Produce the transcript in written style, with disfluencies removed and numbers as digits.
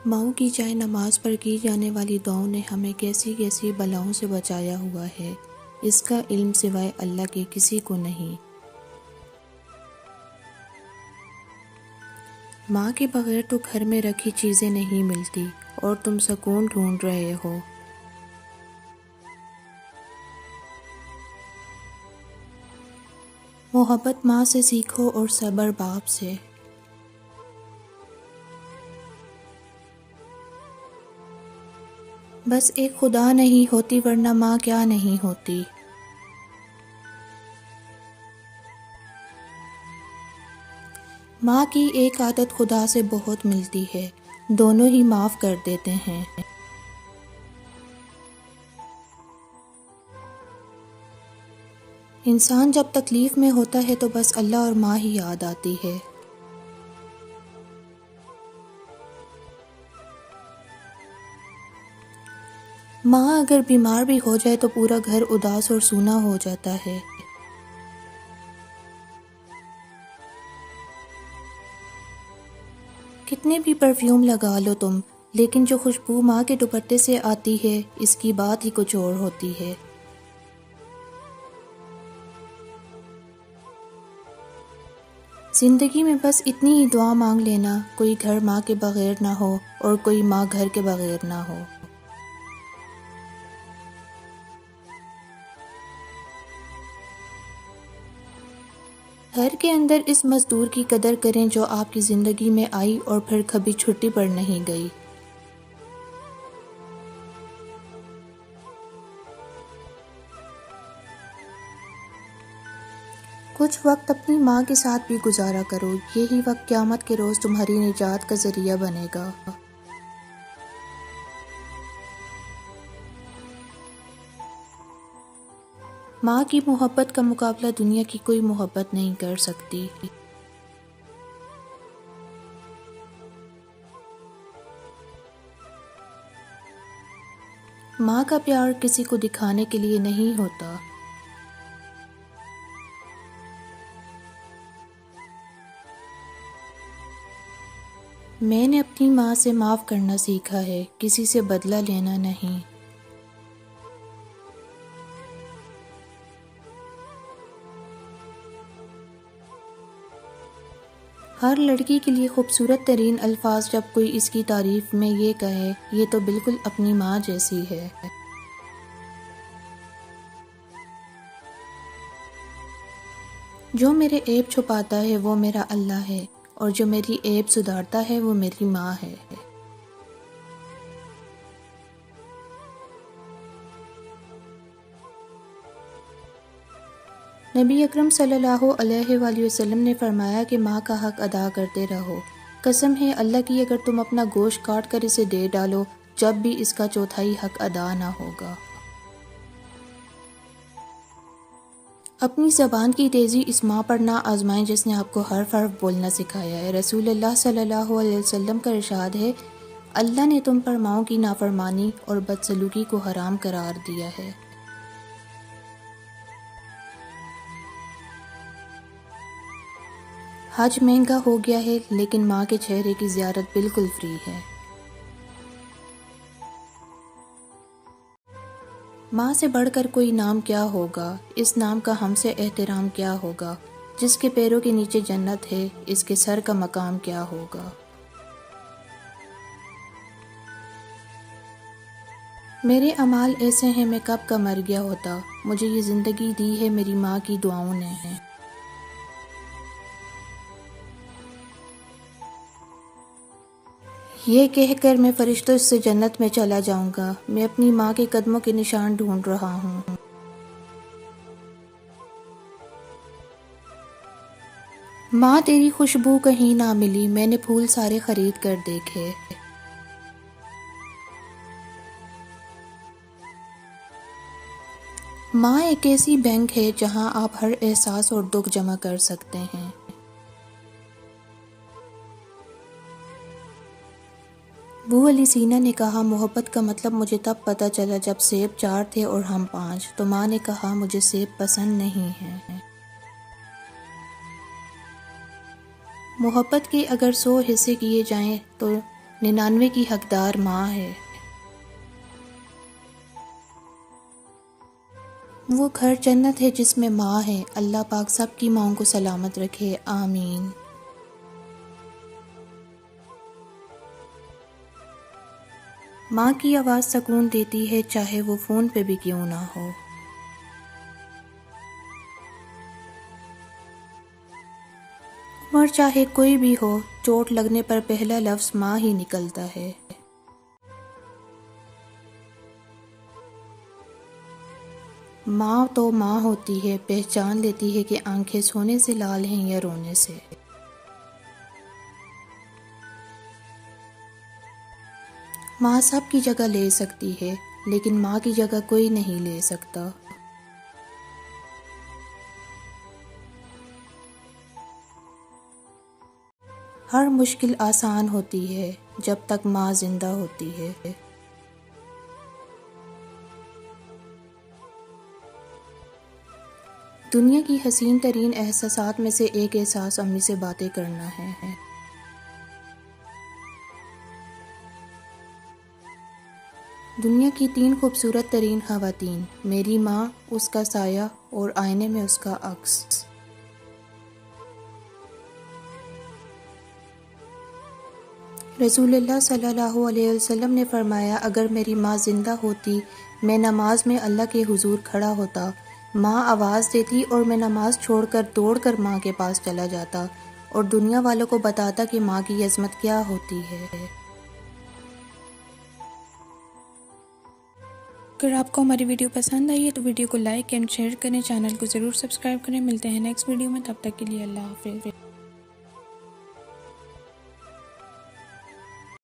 ماؤں کی چاہے نماز پر کی جانے والی دعاؤں نے ہمیں کیسی کیسی بلاؤں سے بچایا ہوا ہے، اس کا علم سوائے اللہ کے کسی کو نہیں۔ ماں کے بغیر تو گھر میں رکھی چیزیں نہیں ملتی اور تم سکون ڈھونڈ رہے ہو۔ محبت ماں سے سیکھو اور صبر باپ سے۔ بس ایک خدا نہیں ہوتی ورنہ ماں کیا نہیں ہوتی۔ ماں کی ایک عادت خدا سے بہت ملتی ہے، دونوں ہی معاف کر دیتے ہیں۔ انسان جب تکلیف میں ہوتا ہے تو بس اللہ اور ماں ہی یاد آتی ہے۔ ماں اگر بیمار بھی ہو جائے تو پورا گھر اداس اور سونا ہو جاتا ہے۔ کتنے بھی پرفیوم لگا لو تم، لیکن جو خوشبو ماں کے دوپٹے سے آتی ہے اس کی بات ہی کچھ اور ہوتی ہے۔ زندگی میں بس اتنی ہی دعا مانگ لینا، کوئی گھر ماں کے بغیر نہ ہو اور کوئی ماں گھر کے بغیر نہ ہو۔ گھر کے اندر اس مزدور کی قدر کریں جو آپ کی زندگی میں آئی اور پھر کبھی چھٹی پر نہیں گئی۔ کچھ وقت اپنی ماں کے ساتھ بھی گزارا کرو، یہی وقت قیامت کے روز تمہاری نجات کا ذریعہ بنے گا۔ ماں کی محبت کا مقابلہ دنیا کی کوئی محبت نہیں کر سکتی۔ ماں کا پیار کسی کو دکھانے کے لیے نہیں ہوتا۔ میں نے اپنی ماں سے معاف کرنا سیکھا ہے، کسی سے بدلہ لینا نہیں۔ ہر لڑکی کے لیے خوبصورت ترین الفاظ جب کوئی اس کی تعریف میں یہ کہے، یہ تو بالکل اپنی ماں جیسی ہے۔ جو میرے عیب چھپاتا ہے وہ میرا اللہ ہے، اور جو میری عیب سدھارتا ہے وہ میری ماں ہے۔ نبی اکرم صلی اللہ علیہ وآلہ وسلم نے فرمایا کہ ماں کا حق ادا کرتے رہو۔ قسم ہے اللہ کی اگر تم اپنا گوشت کاٹ کر اسے دے ڈالو جب بھی اس کا چوتھائی حق ادا نہ ہوگا۔ اپنی زبان کی تیزی اس ماں پر نہ آزمائیں جس نے آپ کو حرف حرف بولنا سکھایا ہے۔ رسول اللہ صلی اللہ علیہ وسلم کا ارشاد ہے، اللہ نے تم پر ماؤں کی نافرمانی اور بدسلوکی کو حرام قرار دیا ہے۔ حج مہنگا ہو گیا ہے لیکن ماں کے چہرے کی زیارت بالکل فری ہے۔ ماں سے بڑھ کر کوئی نام کیا ہوگا، اس نام کا ہم سے احترام کیا ہوگا، جس کے پیروں کے نیچے جنت ہے اس کے سر کا مقام کیا ہوگا۔ میرے اعمال ایسے ہیں میں کب کا مر گیا ہوتا، مجھے یہ زندگی دی ہے میری ماں کی دعاؤں نے ہے۔ یہ کہہ کر میں فرشتوں سے جنت میں چلا جاؤں گا، میں اپنی ماں کے قدموں کے نشان ڈھونڈ رہا ہوں۔ ماں تیری خوشبو کہیں نہ ملی، میں نے پھول سارے خرید کر دیکھے۔ ماں ایک ایسی بینک ہے جہاں آپ ہر احساس اور دکھ جمع کر سکتے ہیں۔ ابو علی سینا نے کہا، محبت کا مطلب مجھے تب پتہ چلا جب سیب 4 تھے اور ہم 5، تو ماں نے کہا مجھے سیب پسند نہیں ہیں۔ محبت کے اگر 100 حصے کیے جائیں تو 99 کی حقدار ماں ہے۔ وہ گھر جنت ہے جس میں ماں ہے۔ اللہ پاک سب کی ماؤں کو سلامت رکھے، آمین۔ ماں کی آواز سکون دیتی ہے، چاہے وہ فون پہ بھی کیوں نہ ہو۔ عمر چاہے کوئی بھی ہو، چوٹ لگنے پر پہلا لفظ ماں ہی نکلتا ہے۔ ماں تو ماں ہوتی ہے، پہچان لیتی ہے کہ آنکھیں سونے سے لال ہیں یا رونے سے۔ ماں سب کی جگہ لے سکتی ہے، لیکن ماں کی جگہ کوئی نہیں لے سکتا۔ ہر مشکل آسان ہوتی ہے جب تک ماں زندہ ہوتی ہے۔ دنیا کی حسین ترین احساسات میں سے ایک احساس امی سے باتیں کرنا ہے۔ دنیا کی 3 خوبصورت ترین خواتین، میری ماں، اس کا سایہ اور آئینے میں اس کا عکس۔ رسول اللہ صلی اللہ علیہ وسلم نے فرمایا، اگر میری ماں زندہ ہوتی، میں نماز میں اللہ کے حضور کھڑا ہوتا، ماں آواز دیتی اور میں نماز چھوڑ کر دوڑ کر ماں کے پاس چلا جاتا اور دنیا والوں کو بتاتا کہ ماں کی عظمت کیا ہوتی ہے۔ اگر آپ کو ہماری ویڈیو پسند آئی ہے تو ویڈیو کو لائک اینڈ شیئر کریں، چینل کو ضرور سبسکرائب کریں۔ ملتے ہیں نیکسٹ ویڈیو میں، تب تک کے لیے اللہ حافظ۔